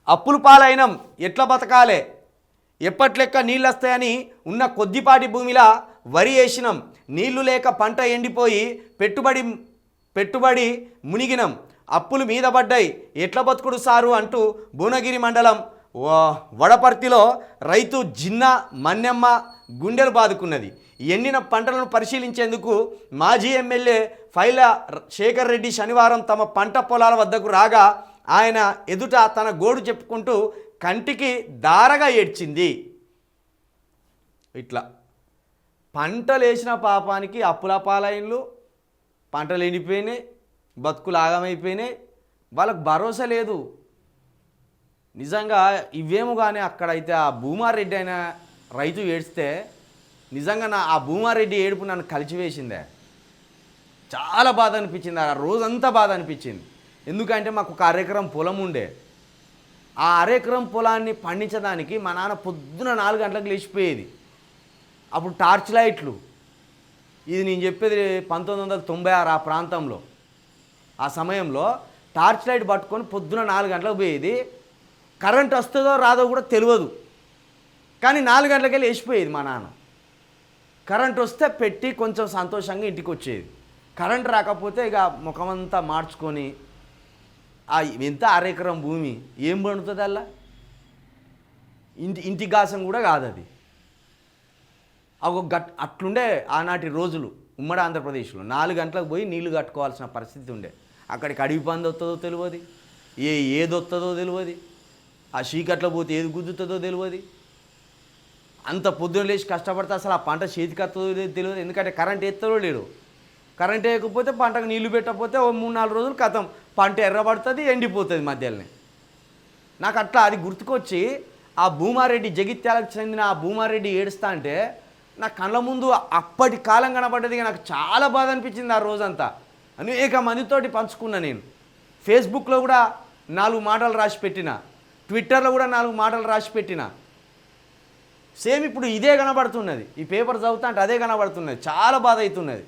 అప్పులు పాలైనం ఎట్లా బతకాలే, ఎప్పట్లెక్క నీళ్ళు వస్తాయని ఉన్న కొద్దిపాటి భూమిలా వరి వేసినాం, నీళ్లు లేక పంట ఎండిపోయి పెట్టుబడి మునిగినం, అప్పులు మీద పడ్డాయి ఎట్లా బతుకుడు సారు అంటూ భువనగిరి మండలం వడపర్తిలో రైతు జిన్నా మన్నెమ్మ గుండెలు బాదుకున్నది. ఎండిన పంటలను పరిశీలించేందుకు మాజీ ఎమ్మెల్యే ఫైల శేఖర్ రెడ్డి శనివారం తమ పంట పొలాల వద్దకు రాగా ఆయన ఎదుట తన గోడు చెప్పుకుంటూ కంటికి దారగా ఏడ్చింది. ఇట్లా పంటలు వేసిన పాపానికి అప్పుల పాలైన్లు, పంటలు ఎండిపోయినాయి, బతుకులు ఆగమైపోయినాయి, వాళ్ళకు భరోసా లేదు. నిజంగా ఇవేమో కానీ అక్కడైతే ఆ భూమారెడ్డి అయిన రైతు ఏడిస్తే నిజంగా ఆ భూమారెడ్డి ఏడుపు నన్ను కలిచివేసిందే. చాలా బాధ అనిపించింది, ఆ రోజంతా బాధ అనిపించింది. ఎందుకంటే మాకు ఒక అరెకరం పొలం ఉండే, ఆ అరెకరం పొలాన్ని పండించడానికి మా నాన్న పొద్దున 4 గంటలకు లేచిపోయేది. అప్పుడు టార్చ్ లైట్లు, ఇది నేను చెప్పేది 1996 ఆ ప్రాంతంలో. ఆ సమయంలో టార్చ్ లైట్ పట్టుకొని పొద్దున 4 గంటలకు పోయేది. కరెంట్ వస్తుందో రాదో కూడా తెలియదు, కానీ 4 గంటలకే లేచిపోయేది మా నాన్న. కరెంట్ వస్తే పెట్టి కొంచెం సంతోషంగా ఇంటికి వచ్చేది. కరెంట్ రాకపోతే ఇక ముఖమంతా మార్చుకొని ఎంత అరెకరం భూమి ఏం పండుతుంది అలా, ఇంటి గాసం కూడా కాదు అది. అట్లుండే ఆనాటి రోజులు ఉమ్మడి ఆంధ్రప్రదేశ్లో. 4 గంటలకు పోయి నీళ్లు కట్టుకోవాల్సిన పరిస్థితి ఉండే. అక్కడికి అడవి పంది వస్తుందో తెలియదు, ఏది వస్తుందో తెలియదు, ఆ చీకట్లో పోతే ఏది గుద్దుతుందో తెలియదు. అంత పొద్దున లేచి కష్టపడితే అసలు ఆ పంట చేతికి వస్తుందో తెలియదు. ఎందుకంటే కరెంట్ ఎత్తదో లేడు, కరెంట్ వేయకపోతే పంటకు నీళ్లు పెట్టకపోతే 3-4 రోజులు కథం పంట ఎర్రబడుతుంది, ఎండిపోతుంది మధ్యలోనే. నాకు అట్లా అది గుర్తుకొచ్చి ఆ భూమారెడ్డి, జగిత్యాలకు చెందిన ఆ భూమారెడ్డి ఏడుస్తా అంటే నా కళ్ళ ముందు అప్పటి కాలం కనబడ్డది. నాకు చాలా బాధ అనిపించింది ఆ రోజంతా. అనేక మందితోటి పంచుకున్నా నేను. ఫేస్బుక్లో కూడా 4 మాటలు రాసి పెట్టిన, ట్విట్టర్లో కూడా 4 మాటలు రాసి పెట్టిన. సేమ్ ఇప్పుడు ఇదే కనబడుతున్నది, ఈ పేపర్ చదువుతా అంటే అదే కనబడుతున్నది. చాలా బాధ అవుతున్నది.